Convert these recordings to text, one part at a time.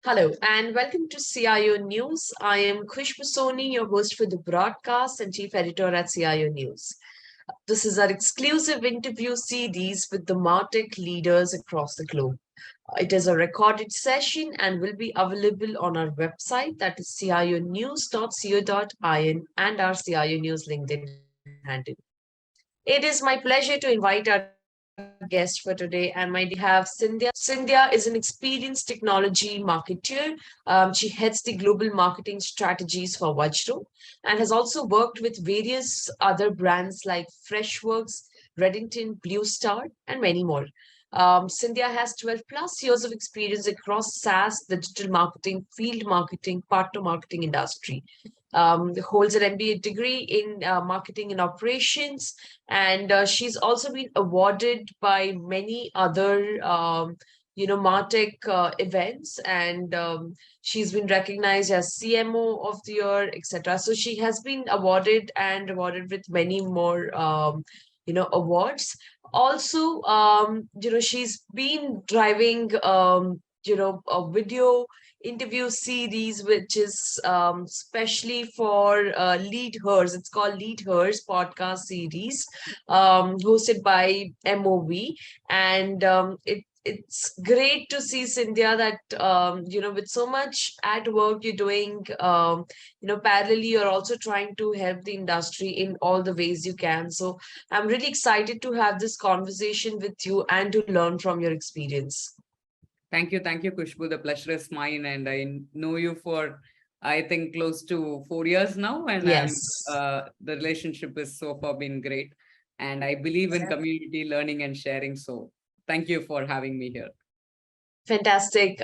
Hello and welcome to CIO News. I am Khushbu Soni, your host for the broadcast and chief editor at CIO News. This is our exclusive interview series with the MarTech leaders across the globe. It is a recorded session and will be available on our website, that is cionews.co.in, and our CIO News LinkedIn handle. It is my pleasure to invite our guest for today, and my dear have Scindia. Scindia is an experienced technology marketer. She heads the global marketing strategies for Vajro and has also worked with various other brands like Freshworks, Reddington, Blue Star, and many more. Scindia has 12 plus years of experience across SaaS, digital marketing, field marketing, partner marketing industry. Holds an MBA degree in marketing and operations, and she's also been awarded by many other MarTech events, and she's been recognized as CMO of the year, etc. So she has been awarded and awarded with many more awards. Also, she's been driving a video interview series which is specially for Lead Hers. It's called Lead Hers podcast series, hosted by MOV, and it's great to see, Scindia, that with so much at work you're doing, parallelly you're also trying to help the industry in all the ways you can. So I'm really excited to have this conversation with you and to learn from your experience. Thank you, Khushbu. The pleasure is mine, and I know you for, I think, close to 4 years now, and Yes. The relationship is so far been great, and I believe in community learning and sharing. So, thank you for having me here. Fantastic,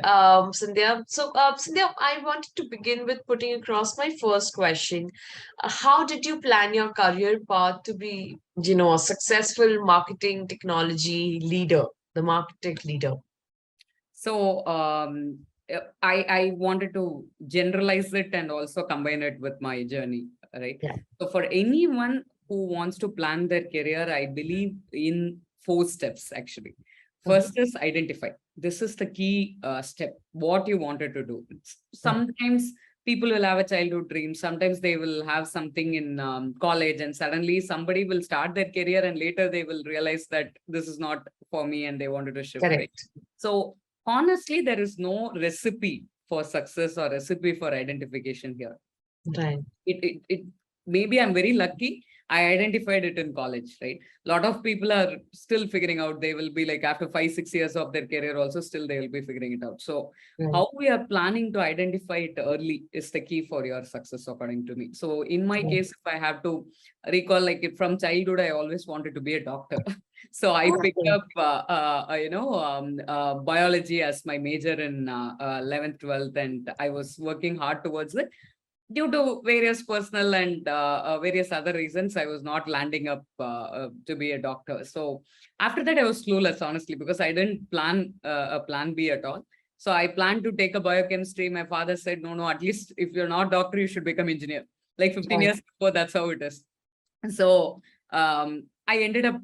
Scindia. So, Scindia, I wanted to begin with putting across my first question. How did you plan your career path to be, a successful marketing technology leader, the marketing leader? So, I wanted to generalize it and also combine it with my journey, right? Yeah. So, for anyone who wants to plan their career, I believe in 4 steps actually. First is identify. This is the key step, what you wanted to do. Sometimes people will have a childhood dream. Sometimes they will have something in college, and suddenly somebody will start their career and later they will realize that this is not for me and they wanted to shift. Correct. Right? So honestly, there is no recipe for success or recipe for identification here. Right. It maybe I'm very lucky. I identified it in college, right? A lot of people are still figuring out. They will be like after 5-6 years of their career also still they will be figuring it out. So how we are planning to identify it early is the key for your success, according to me. So in my case, if I have to recall, like from childhood, I always wanted to be a doctor. So I picked up, biology as my major in 11th, 12th, and I was working hard towards it. Due to various personal and various other reasons, I was not landing up to be a doctor. So after that, I was clueless, honestly, because I didn't plan a plan B at all. So I planned to take a biochemistry. My father said, no, at least if you're not doctor, you should become engineer. Like 15 years before, that's how it is. So I ended up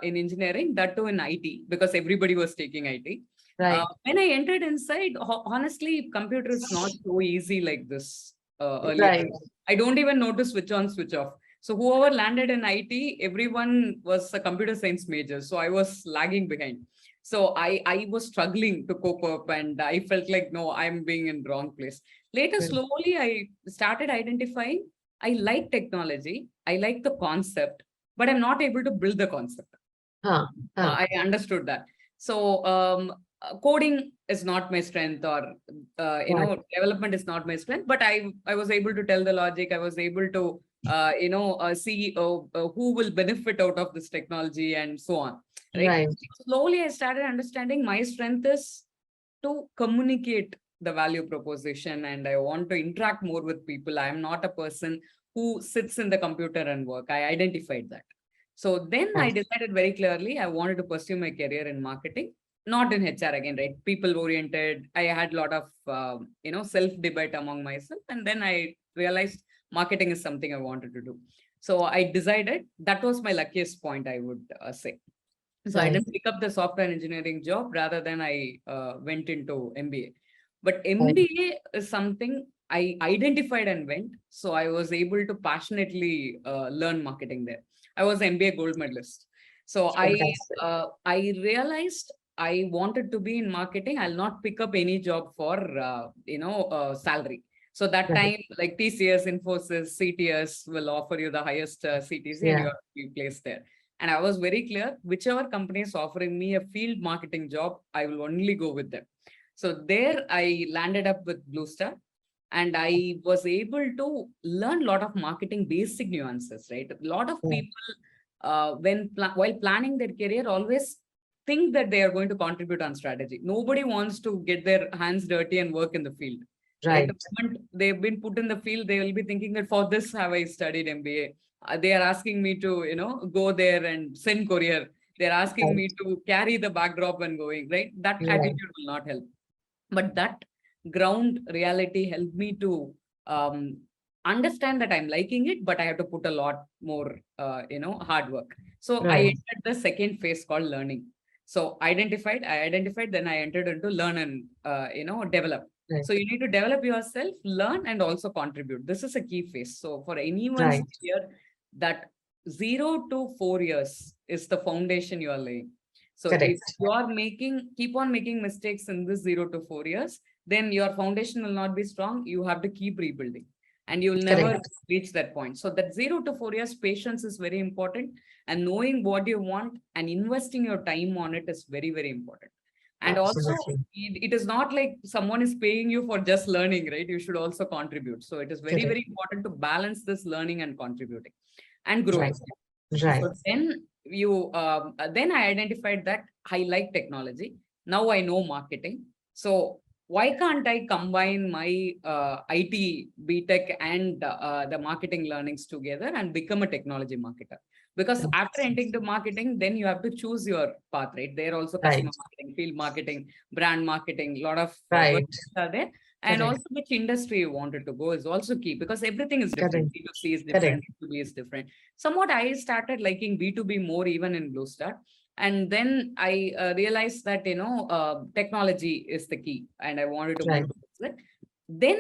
in engineering, that too in IT, because everybody was taking IT. Right. When I entered inside, honestly, computer is not so easy like this. Earlier. Right. I don't even know to switch on, switch off. So whoever landed in IT, everyone was a computer science major. So I was lagging behind. So I was struggling to cope up, and I felt like, no, I'm being in wrong place. Later, slowly, I started identifying, I like technology. I like the concept, but I'm not able to build the concept. I understood that. So coding is not my strength, or development is not my strength, but I was able to tell the logic. I was able to see who will benefit out of this technology and so on. Right? Slowly I started understanding my strength is to communicate the value proposition, and I want to interact more with people. I am not a person who sits in the computer and work. I identified that. So then I decided very clearly I wanted to pursue my career in marketing, not in HR again, right? People oriented. I had a lot of, self debate among myself. And then I realized marketing is something I wanted to do. So I decided that was my luckiest point, I would say. So I didn't pick up the software engineering job, rather than I went into MBA. But MBA is something I identified and went. So I was able to passionately learn marketing there. I was MBA gold medalist. So Fantastic. I realized I wanted to be in marketing. I'll not pick up any job for salary. So that Right. time, like TCS, Infosys, CTS will offer you the highest CTC, and you Yeah. have to be placed there. And I was very clear, whichever company is offering me a field marketing job, I will only go with them. So there I landed up with Blue Star, and I was able to learn a lot of marketing basic nuances, right? A lot of Yeah. people, while planning their career, always think that they are going to contribute on strategy. Nobody wants to get their hands dirty and work in the field, right? Right. The moment they've been put in the field, they will be thinking that for this have I studied MBA. They are asking me to, go there and send courier. They're asking Right. me to carry the backdrop when going, right? That Right. attitude will not help. But that ground reality helped me to um, understand that I'm liking it, but I have to put a lot more hard work. So I Right. entered the second phase called learning. So I identified, then I entered into learn and develop. Right. So you need to develop yourself, learn, and also contribute. This is a key phase. So for anyone's Right. here, that 0 to 4 years is the foundation you are laying. So if Correct. you are keep on making mistakes in this 0 to 4 years, then your foundation will not be strong. You have to keep rebuilding, and you will never Correct. reach that point. So that 0 to 4 years patience is very important, and knowing what you want and investing your time on it is very, very important. And also, Absolutely. it is not like someone is paying you for just learning, right? You should also contribute. So it is very, Correct. very important to balance this learning and contributing and growing. Right. Right. So then I identified that I like technology. Now I know marketing. So why can't I combine my IT, BTech, and the marketing learnings together and become a technology marketer? Because after entering the marketing, then you have to choose your path, right? There also Right. customer marketing, field marketing, brand marketing, a lot of Right. verticals are there. And Correct. also which industry you wanted to go is also key, because everything is different. Correct. B2C is Correct. different, B2B is different. Somewhat I started liking B2B more even in Blue Star. And then I realized that, technology is the key, and I wanted to Right. move towards it. Then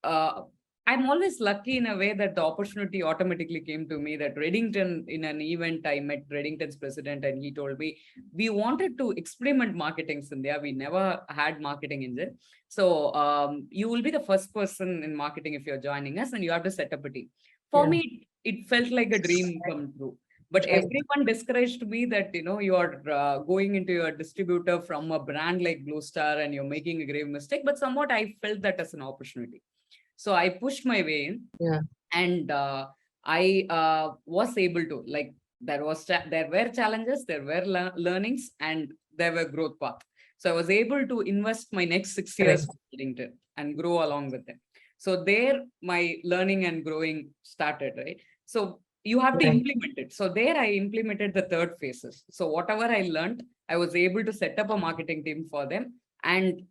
uh, I'm always lucky in a way that the opportunity automatically came to me, that Reddington, in an event, I met Reddington's president, and he told me, we wanted to experiment marketing, Scindia. We never had marketing engine. So you will be the first person in marketing if you're joining us, and you have to set up a team. For Yeah. me, it felt like a dream come true. But Right. everyone discouraged me that, you are going into your distributor from a brand like Blue Star and you're making a grave mistake. But somewhat I felt that as an opportunity. So I pushed my way in, Yeah. and I was able to, like, there were challenges, there were learnings, and there were growth path. So I was able to invest my next 6 years Correct. with LinkedIn and grow along with them. So there my learning and growing started, right? So you have to Right. implement it. So there I implemented the third phases. So whatever I learned, I was able to set up a marketing team for them and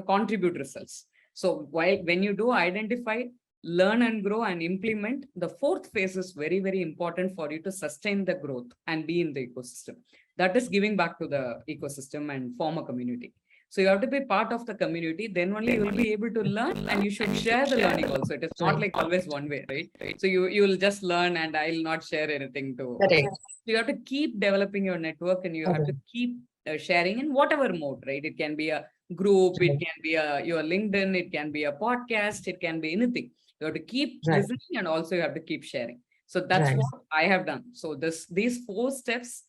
contribute results. So when you do identify, learn and grow and implement, the fourth phase is very, very important for you to sustain the growth and be in the ecosystem. That is giving back to the ecosystem and form a community. So you have to be part of the community, then only you will be able to learn, and you should share the learning also. It is not Right. like always one way, right? So you will just learn and I'll not share anything to. Correct. So you have to keep developing your network, and you have to Correct. keep sharing in whatever mode, right? It can be a group, it Right. can be your LinkedIn, it can be a podcast, it can be anything. You have to keep Right. listening, and also you have to keep sharing. So that's Right. what I have done. So these 4 steps,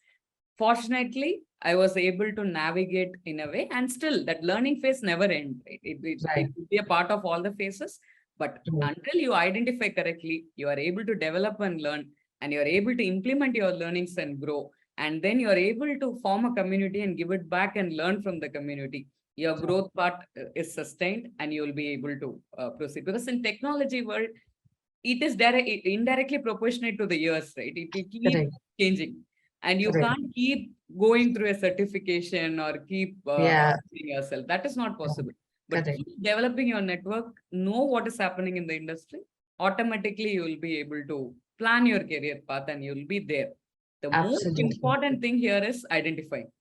fortunately, I was able to navigate in a way, and still that learning phase never ends. Right? Right. It will be a part of all the phases, but Right. until you identify correctly, you are able to develop and learn, and you are able to implement your learnings and grow, and then you are able to form a community and give it back and learn from the community. Your growth part is sustained, and you will be able to proceed. Because in technology world, it is indirectly proportionate to the years, right? It keep Correct. changing, and you Correct. can't keep going through a certification or keep Yeah. updating yourself. That is not possible. But Correct. keep developing your network, know what is happening in the industry. Automatically, you will be able to plan your career path, and you will be there. The most Absolutely. important thing here is identifying.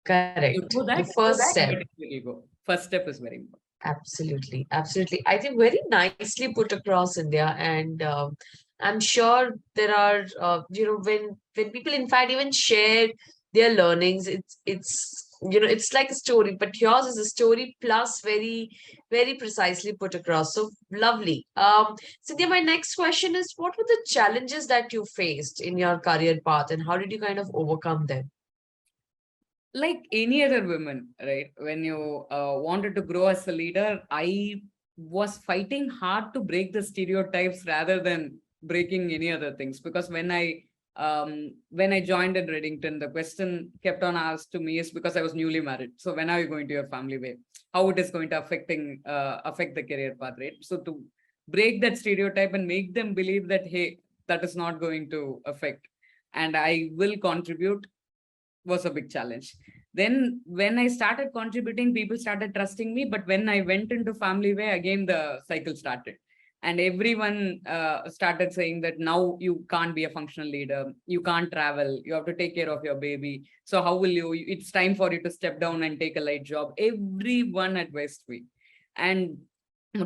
You Correct. do The that, first step. automatically you will go. First step is very important. Absolutely, absolutely. I think very nicely put across, India, and I'm sure there are, when people, in fact, even share their learnings, it's like a story, but yours is a story plus very, very precisely put across. So lovely. Cynthia, my next question is, what were the challenges that you faced in your career path, and how did you kind of overcome them? Like any other women, right? When you wanted to grow as a leader, I was fighting hard to break the stereotypes rather than breaking any other things. Because when I joined in Reddington, the question kept on asked to me is because I was newly married. So when are you going to your family way? How it is going to affect the career path, right? So to break that stereotype and make them believe that, hey, that is not going to affect, and I will contribute, was a big challenge. Then when I started contributing, people started trusting me. But when I went into family way, again the cycle started. And everyone started saying that now you can't be a functional leader, you can't travel, you have to take care of your baby. So how will you? It's time for you to step down and take a light job. Everyone advised me. And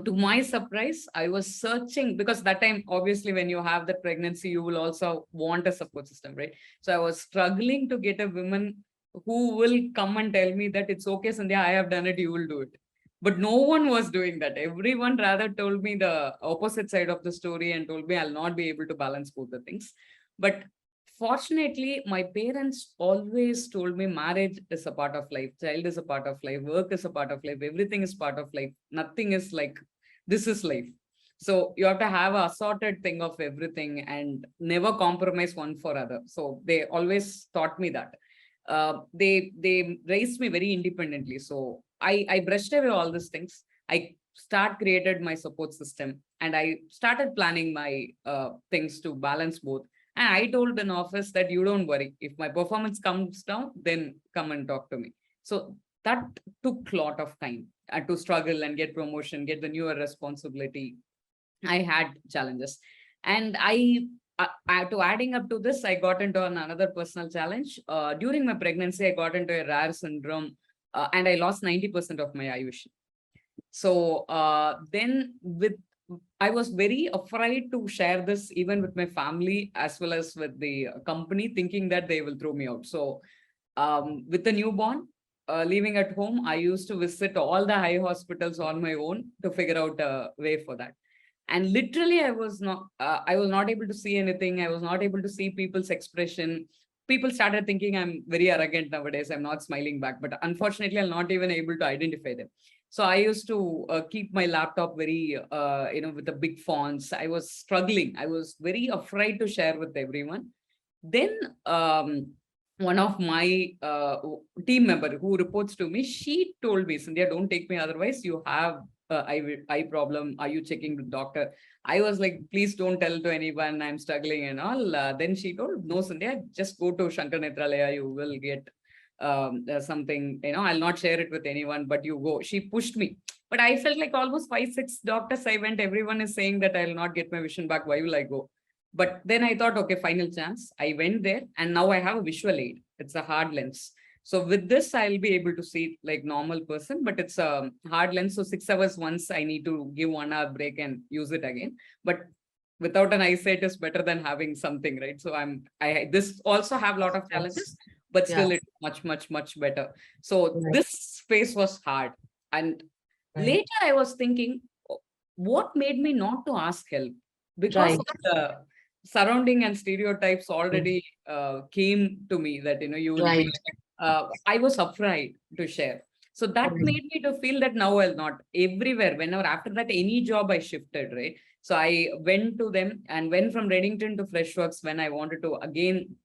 to my surprise, I was searching, because that time, obviously, when you have the pregnancy, you will also want a support system, right? So I was struggling to get a woman who will come and tell me that it's okay, Sandhya, I have done it, you will do it. But no one was doing that. Everyone rather told me the opposite side of the story and told me I'll not be able to balance both the things. But fortunately, my parents always told me marriage is a part of life, child is a part of life, work is a part of life, everything is part of life. Nothing is like this is life. So you have to have a assorted thing of everything and never compromise one for other. So they always taught me that. They raised me very independently. So I brushed away all these things. I created my support system, and I started planning my things to balance both. And I told an office that you don't worry. If my performance comes down, then come and talk to me. So that took a lot of time to struggle and get promotion, get the newer responsibility. I had challenges. And to adding up to this, I got into another personal challenge. During my pregnancy, I got into a rare syndrome, and I lost 90% of my eye vision. So then with I was very afraid to share this even with my family as well as with the company, thinking that they will throw me out. So with the newborn, living at home, I used to visit all the high hospitals on my own to figure out a way for that. And literally, I was not able to see anything. I was not able to see people's expression. People started thinking I'm very arrogant nowadays. I'm not smiling back, but unfortunately, I'm not even able to identify them. So I used to keep my laptop very, with the big fonts. I was struggling. I was very afraid to share with everyone. Then one of my team member who reports to me, she told me, Sandhya, don't take me otherwise. You have eye problem. Are you checking with doctor? I was like, please don't tell to anyone. I'm struggling and all. Then she told, no, Sandhya, just go to Shankar Netralaya. You will get something, I'll not share it with anyone, but you go. She pushed me. But I felt like almost 5, 6 doctors I went, everyone is saying that I'll not get my vision back. Why will I go? But then I thought, okay, final chance. I went there, and now I have a visual aid. It's a hard lens. So with this, I'll be able to see like normal person, but it's a hard lens. So 6 hours once I need to give 1 hour break and use it again. But without an eyesight is better than having something, right? So this also have a lot of Yes. challenges, but Yeah. still it's much, much, much better. So Right. this phase was hard. And Right. later I was thinking, what made me not to ask help? Because Right. of the surrounding and stereotypes already came to me that, you will be, Right. I was afraid to share. So that Right. made me to feel that now I'll not everywhere. Whenever after that, any job I shifted, right? So I went to them and went from Reddington to Freshworks when I wanted to again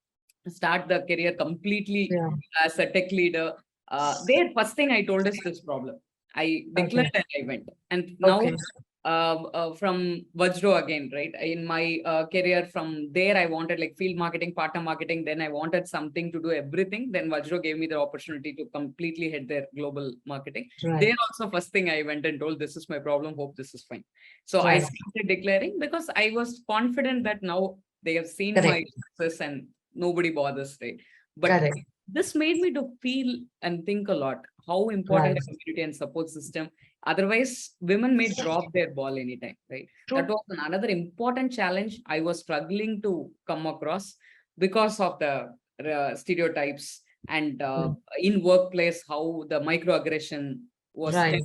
start the career completely Yeah. as a tech leader. There, first thing I told is this problem. I Okay. declared and I went. And now Okay. from Vajro again, right? In my career, from there, I wanted like field marketing, partner marketing. Then I wanted something to do everything. Then Vajro gave me the opportunity to completely head their global marketing. Right. There also, first thing I went and told, this is my problem. Hope this is fine. So I Right. started declaring because I was confident that now they have seen my Correct. success and nobody bothers, right? But Correct. this made me to feel and think a lot how important Right. a community and support system Otherwise, women may drop their ball anytime, right? That True. was another important challenge I was struggling to come across because of the stereotypes and Mm. in workplace, how the microaggression was Right.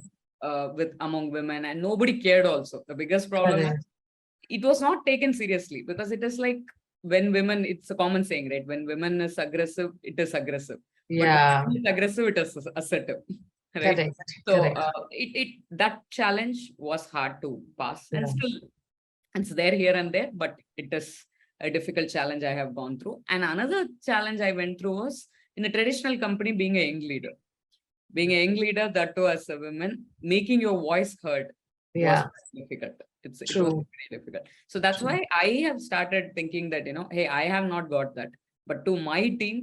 with among women, and nobody cared also. The biggest problem is Correct. it was not taken seriously because it is like when women, it's a common saying, right? When women is aggressive, it is aggressive. But when Yeah. women is aggressive, it is assertive, right? Correct. So Correct. it that challenge was hard to pass, and Yeah. still it's there here and there, but it is a difficult challenge I have gone through. And another challenge I went through was in a traditional company being a young leader. Being a young leader, that too as a woman, making your voice heard was Yeah. difficult. It was True. very difficult. So that's True. why I have started thinking that, hey, I have not got that. But to my team,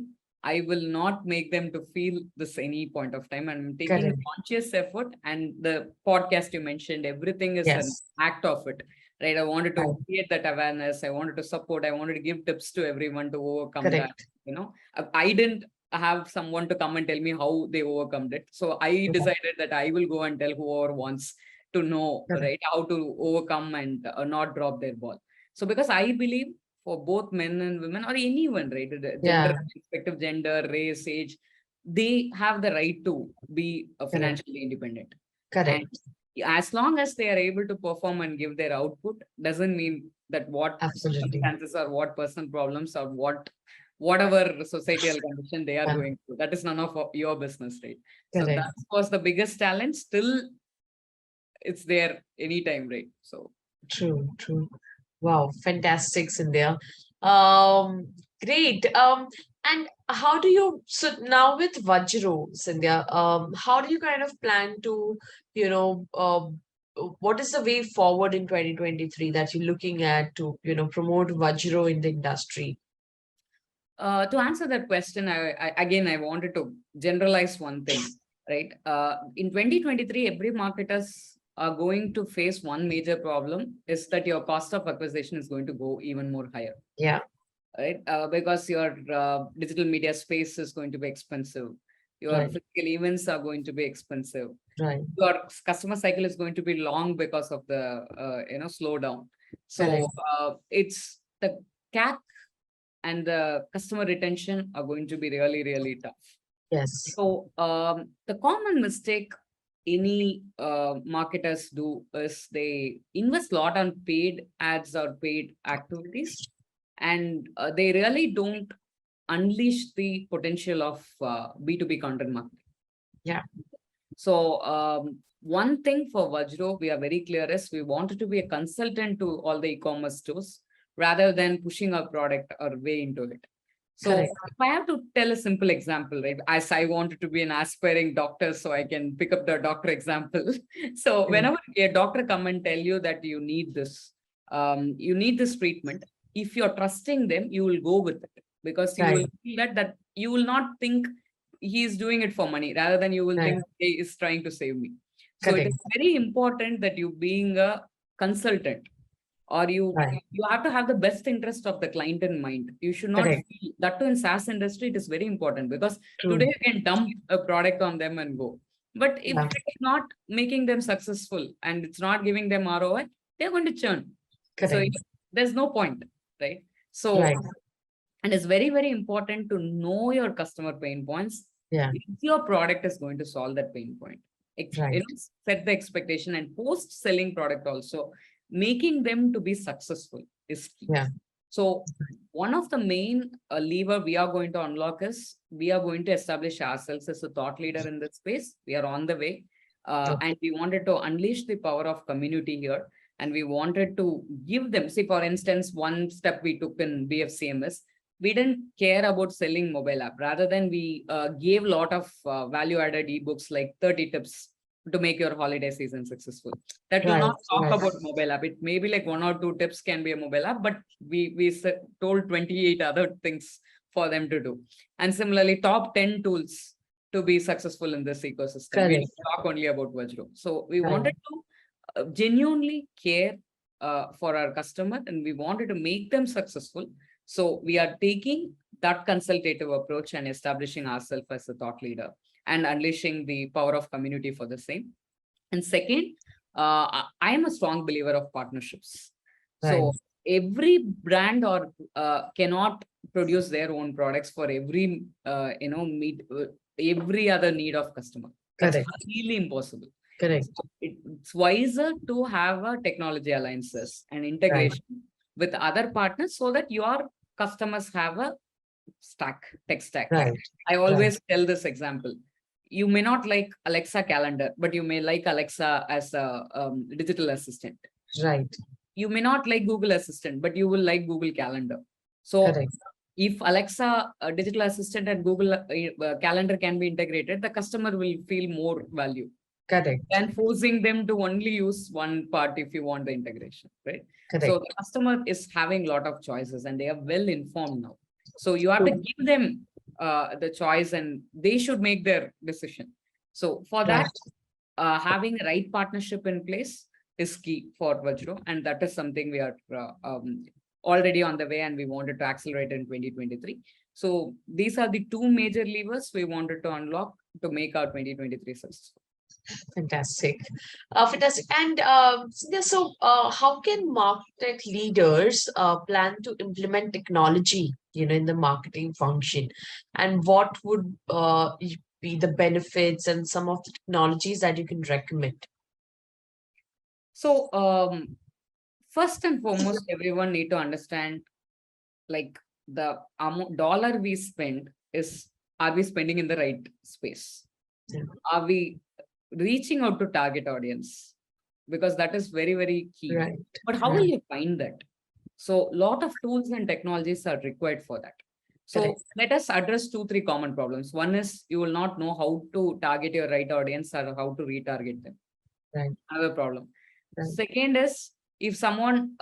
I will not make them to feel this any point of time. I'm taking a Correct. conscious effort. And the podcast you mentioned, everything is an Yes. act of it. Right. I wanted Right. to create that awareness. I wanted to support. I wanted to give tips to everyone to overcome that. Correct. I didn't have someone to come and tell me how they overcome it. So I Yeah. decided that I will go and tell whoever wants to know, Correct. right, how to overcome and not drop their ball. So because I believe for both men and women or anyone, right, the gender, Yeah. respective gender, race, age, they have the right to be Correct. financially independent. And Correct. as long as they are able to perform and give their output, doesn't mean that what Absolutely. circumstances or what personal problems or whatever societal condition they are Yeah. going through. That is none of your business, right? So that Correct. was the biggest challenge. Still, it's there anytime, right? So True. True. Wow. Fantastic, Sindhya. Um, Great. And how do you, so now with Vajro, Sindhya, how do you kind of plan to, you know, what is the way forward in 2023 that you're looking at to, promote Vajro in the industry? to answer that question, I wanted to generalize one thing, right? In 2023, every marketers are going to face one major problem is that your cost of acquisition is going to go even more higher, Yeah. right? Because your digital media space is going to be expensive. Your Right. physical events are going to be expensive. Right. Your customer cycle is going to be long because of the slowdown. So Correct. it's the CAC and the customer retention are going to be really, really tough. Yes. So the common mistake any marketers do is they invest a lot on paid ads or paid activities, and they really don't unleash the potential of B2B content marketing. Yeah. So one thing for Vajro, we are very clear is we wanted to be a consultant to all the e-commerce stores rather than pushing our product or way into it. So Correct. if I have to tell a simple example, right? As I wanted to be an aspiring doctor, so I can pick up the doctor example. So Mm. whenever a doctor come and tell you that you need this treatment, if you're trusting them, you will go with it because you Right. will feel that you will not think he is doing it for money, rather than you will Right. think he is trying to save me. So it is Correct. very important that you being a consultant, or Right. you have to have the best interest of the client in mind. You should not Correct. feel that too in SaaS industry. It is very important because today True. you can dump a product on them and go. But if Yeah. it's not making them successful and it's not giving them ROI, they're going to churn. So Correct. there's no point, right? So Right. and it's very, very important to know your customer pain points. Yeah. If your product is going to solve that pain point, Right. set the expectation, and post selling product also, making them to be successful is key. Yeah. So one of the main lever we are going to unlock is we are going to establish ourselves as a thought leader in this space. We are on the way. Okay. And we wanted to unleash the power of community here. And we wanted to give them, see, for instance, one step we took in BFCMS, we didn't care about selling mobile app. Rather than we gave a lot of value added ebooks like 30 tips to make your holiday season successful. That do Right. not talk Right. about mobile app. It may be like 1 or 2 tips can be a mobile app, but we told 28 other things for them to do. And similarly, top 10 tools to be successful in this ecosystem. We Correct. didn't talk only about Vajro. So we Right. wanted to genuinely care for our customer, and we wanted to make them successful. So we are taking that consultative approach and establishing ourselves as a thought leader and unleashing the power of community for the same. And second, I am a strong believer of partnerships. Right. So every brand or cannot produce their own products for every meet every other need of customer. That's Correct. really impossible. Correct. So it's wiser to have a technology alliances and Right. integration with other partners so that your customers have a tech stack. Right. I Right. always tell this example. You may not like Alexa calendar, but you may like Alexa as a digital assistant. Right. You may not like Google Assistant, but you will like Google Calendar. So Correct. if Alexa digital assistant and Google calendar can be integrated, the customer will feel more value Correct. than forcing them to only use one part if you want the integration, right? So Correct. the customer is having a lot of choices and they are well informed now. So you have to True. give them the choice and they should make their decision. So for that, Right. having a right partnership in place is key for Vajro, and that is something we are already on the way and we wanted to accelerate in 2023. So these are the two major levers we wanted to unlock to make our 2023 successful. Fantastic. Fantastic. And Cynthia, so how can MarTech leaders plan to implement technology, in the marketing function? And what would be the benefits and some of the technologies that you can recommend? So first and foremost, everyone need to understand like the dollar we spend is, are we spending in the right space? Yeah. Are we reaching out to target audience? Because that is very, very key. Right. But how will you find that? So lot of tools and technologies are required for that. So Correct. let us address 2-3 common problems. One is you will not know how to target your right audience or how to retarget them. Right. Another problem. Right. Second is if someone,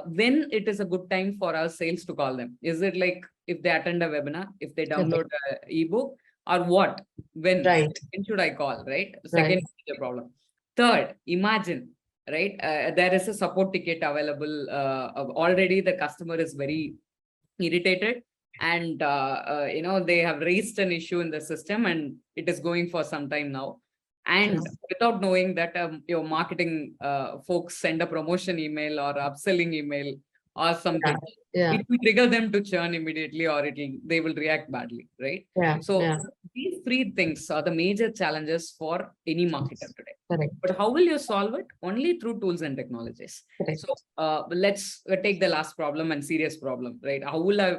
when it is a good time for our sales to call them. Is it like if they attend a webinar, if they download an ebook, or what? When should I call, right? Second major problem. Third, imagine, right? There is a support ticket available. Already the customer is very irritated and they have raised an issue in the system and it is going for some time now. And without knowing that your marketing folks send a promotion email or upselling email or something, it will trigger them to churn immediately or they will react badly, right? So these 3 things are the major challenges for any marketer today. Correct. But how will you solve it? Only through tools and technologies. Correct. So let's take the last problem and serious problem, right? How will I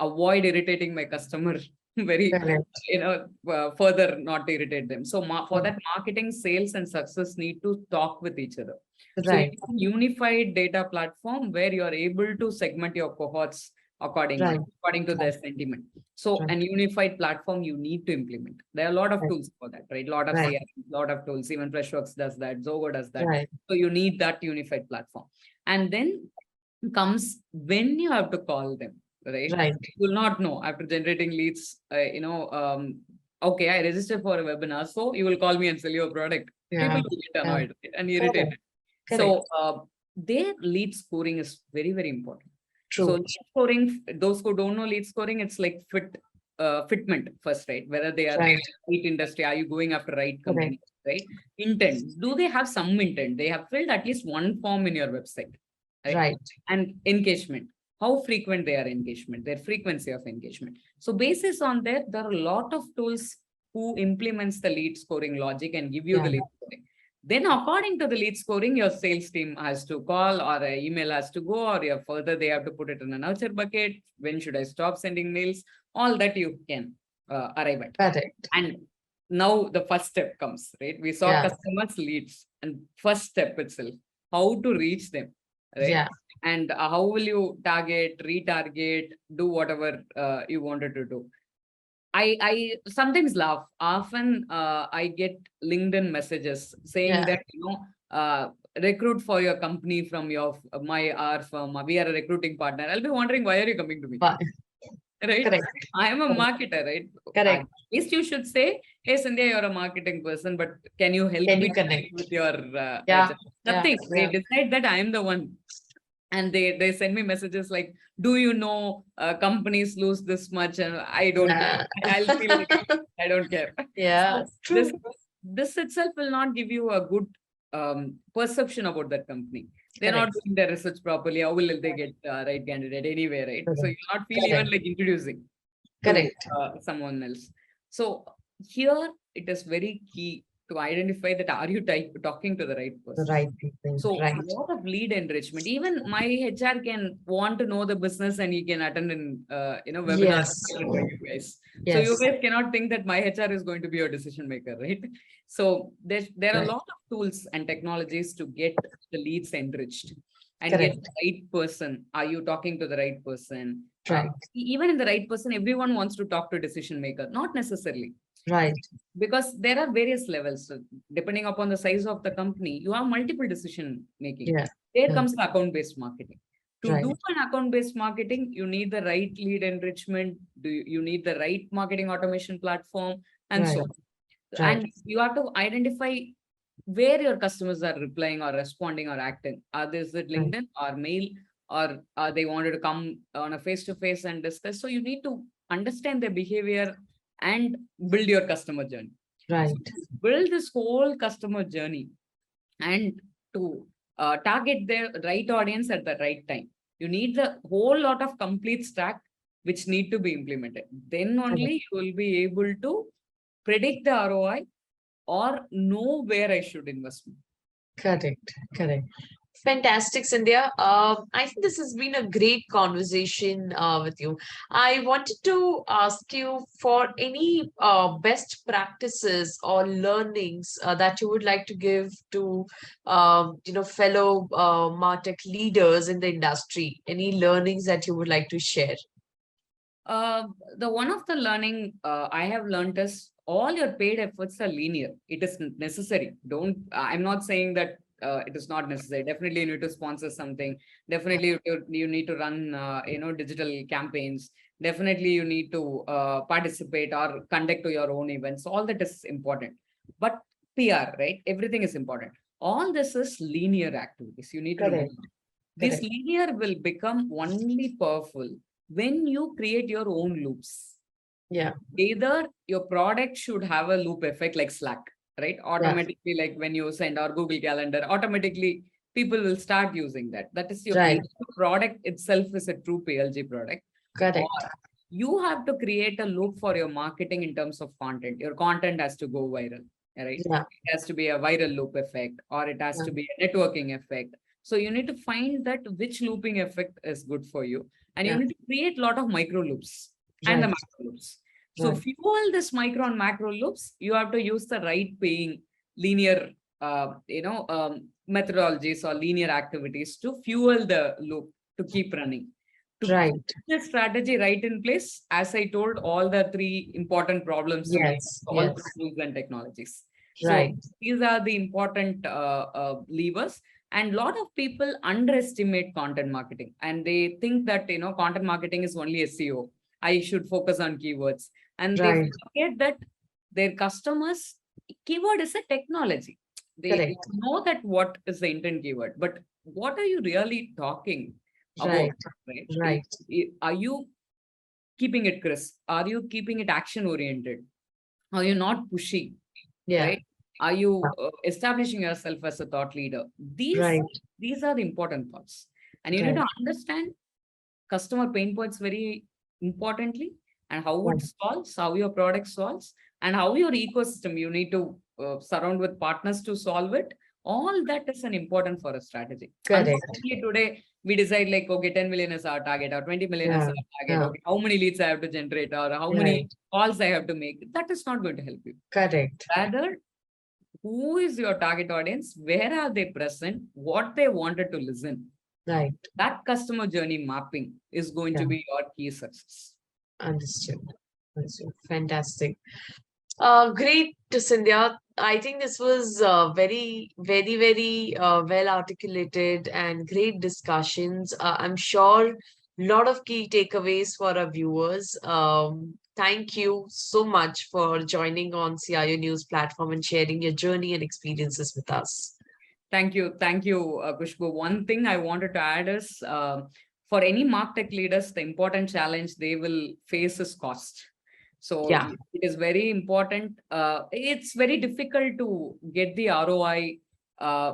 avoid irritating my customer very, further not irritate them? So for that, marketing, sales, and success need to talk with each other. Right. So unified data platform where you are able to segment your cohorts accordingly, according to their sentiment. So an unified platform you need to implement. There are a lot of tools for that, right? A lot of CRM, lot of tools, even Freshworks does that, Zoho does that. So you need that unified platform. And then comes when you have to call them, right? You will not know after generating leads, okay, I registered for a webinar, so you will call me and sell your product. People will get annoyed and irritated. So their lead scoring is very, very important. So lead scoring, those who don't know lead scoring, it's like fitment first, right? Whether they are right industry, are you going after right company, right? Intent. Do they have some intent? They have filled at least one form in your website, right? And engagement. How frequent they are engagement, their frequency of engagement. So basis on that, there are a lot of tools who implements the lead scoring logic and give you the lead scoring. Then according to the lead scoring, your sales team has to call or an email has to go or further they have to put it in a nurture bucket. When should I stop sending mails? All that you can arrive at. And now the first step comes, right? We saw customers leads and first step itself, how to reach them, right? And how will you target, retarget, do whatever you wanted to do. I sometimes laugh. Often I get LinkedIn messages saying that, recruit for your company from our firm. We are a recruiting partner. I'll be wondering, why are you coming to me? Right? I am a marketer, right? At least you should say, hey, Scindia, you're a marketing person, but can you help me connect with your nothing. They decide that I am the one. And they send me messages like, do you know companies lose this much? And I don't care. I'll feel like I don't care. So this itself will not give you a good perception about that company. They're not Correct. doing their research properly. How will they get right candidate anyway, right? So you Correct. not feel even Correct. like introducing to Correct. someone else. So here it is very key to identify that are you talking to the right The person. right people. So Right. a lot of lead enrichment. Even my HR can want to know the business and he can attend in webinar Yes. for you guys. So you Yes. guys cannot think that my HR is going to be your decision maker, right? So there are a Right. lot of tools and technologies to get the leads enriched and get Correct. the right person. Are you talking to the right person? Right. Even in the right person, everyone wants to talk to decision maker. Not necessarily, Right. because there are various levels. So depending upon the size of the company, you have multiple decision making. Yeah. There Yeah. comes the account-based marketing. To Right. do an account-based marketing, you need the right lead enrichment, you need the right marketing automation platform, and so Right. on. Right. And you have to identify where your customers are replying or responding or acting. Are this at Right. LinkedIn or mail, or are they wanted to come on a face-to-face and discuss? So you need to understand their behavior and build your customer journey. Right. So to build this whole customer journey and to target the right audience at the right time, you need the whole lot of complete stack which need to be implemented. Then Correct. only you will be able to predict the ROI or know where I should invest. Correct. Correct. Fantastic, Scindia. I think this has been a great conversation with you. I wanted to ask you for any best practices or learnings that you would like to give to, fellow MarTech leaders in the industry. Any learnings that you would like to share? Uh, the one of the learning I have learned is all your paid efforts are linear. It is necessary. Don't. I'm not saying that it is not necessary. Definitely, you need to sponsor something. Definitely, you need to run digital campaigns. Definitely, you need to participate or conduct to your own events. All that is important. But PR, right? Everything is important. All this is linear activities. You need to remember. Correct. This Correct. linear will become only powerful when you create your own loops. Yeah. Either your product should have a loop effect like Slack, right? Yeah. Automatically, like when you send our Google Calendar, automatically people will start using that. That is your Right. product itself is a true PLG product. Or Correct. you have to create a loop for your marketing in terms of content. Your content has to go viral, right? Yeah. It has to be a viral loop effect, or it has Yeah. to be a networking effect. So you need to find that which looping effect is good for you. And you Yeah. need to create a lot of micro loops and the Right. macro loops. So Right. fuel this micro and macro loops, you have to use the right paying linear methodologies or linear activities to fuel the loop to keep running. To put Right. the strategy right in place, as I told, all the three important problems to be Yes. solved Yes. through tools and technologies. So Right. these are the important levers. And a lot of people underestimate content marketing, and they think that content marketing is only SEO. I should focus on keywords, and they Right. forget that their customers keyword is a technology. They Correct. know that what is the intent keyword, but what are you really talking about, Right. right? Right. Are you keeping it crisp? Are you keeping it action oriented? Are you not pushy, Yeah. right? Are you establishing yourself as a thought leader? These Right. these are the important parts, and you need Right. to understand customer pain points very importantly, and how it Right. solves, how your product solves, and how your ecosystem you need to surround with partners to solve it. All that is an important for a strategy. Correct. Unfortunately, today we decide like, okay, 10 million is our target, or 20 million is Yeah. our target. Yeah. Okay, how many leads I have to generate, or how Right. many calls I have to make. That is not going to help you. Correct. Rather, who is your target audience? Where are they present? What they wanted to listen? Right. That customer journey mapping is going Yeah. to be your key success. Understood. Understood. Fantastic. Great, Scindia. I think this was very, very, very well articulated and great discussions. I'm sure a lot of key takeaways for our viewers. Thank you so much for joining on CIO News platform and sharing your journey and experiences with us. Thank you, Khushbu. One thing I wanted to add is for any MarTech leaders, the important challenge they will face is cost. So Yeah. it is very important. It's very difficult to get the ROI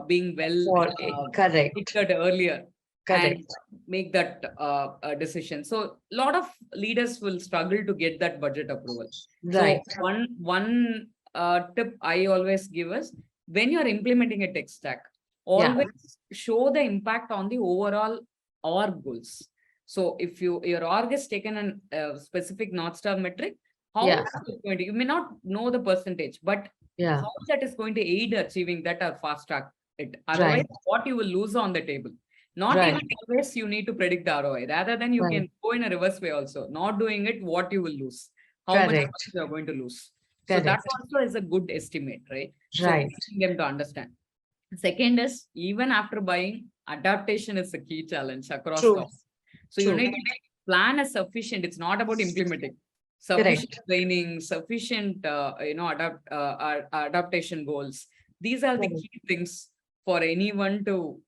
being well For it. Correct. figured earlier and Correct. make that decision. So a lot of leaders will struggle to get that budget approval. So Right. one tip I always give is, when you're implementing a tech stack, Yeah. always show the impact on the overall org goals. So if your org has taken a specific North Star metric, how Yeah. that is going to, you may not know the percentage, but Yeah. how that is going to aid achieving that or fast track it. Otherwise, Right. what you will lose on the table. Not even Right. always you need to predict the ROI. Rather than you Right. can go in a reverse way also. Not doing it, what you will lose, how much Correct. you are going to lose. So that Correct. also is a good estimate, right? So Right. making them to understand. Second is, even after buying, adaptation is a key challenge across the. True. So you True. need to make plan as sufficient. It's not about implementing. Sufficient Correct. training, sufficient adaptation goals. These are the Correct. key things for anyone to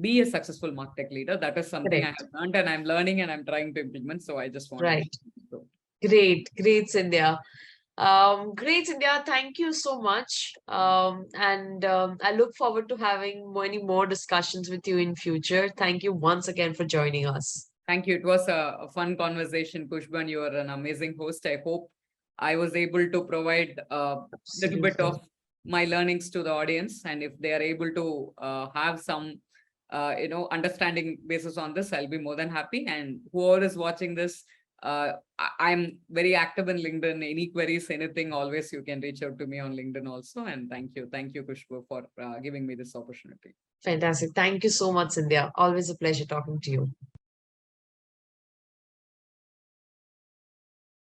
be a successful MarTech leader. That is something I Correct. have learned and I'm learning and I'm trying to implement. So I just want to Right. share. Great. Great, Scindia. Great, India. Thank you so much. And I look forward to having many more discussions with you in future. Thank you once again for joining us. Thank you. It was a fun conversation, Khushbu. You are an amazing host. I hope I was able to provide a little bit Absolutely. of my learnings to the audience. And if they are able to have some, understanding basis on this, I'll be more than happy. And whoever is watching this, I'm very active in LinkedIn. Any queries, anything, always you can reach out to me on LinkedIn also. And thank you. Thank you, Khushbu, for giving me this opportunity. Fantastic. Thank you so much, India. Always a pleasure talking to you.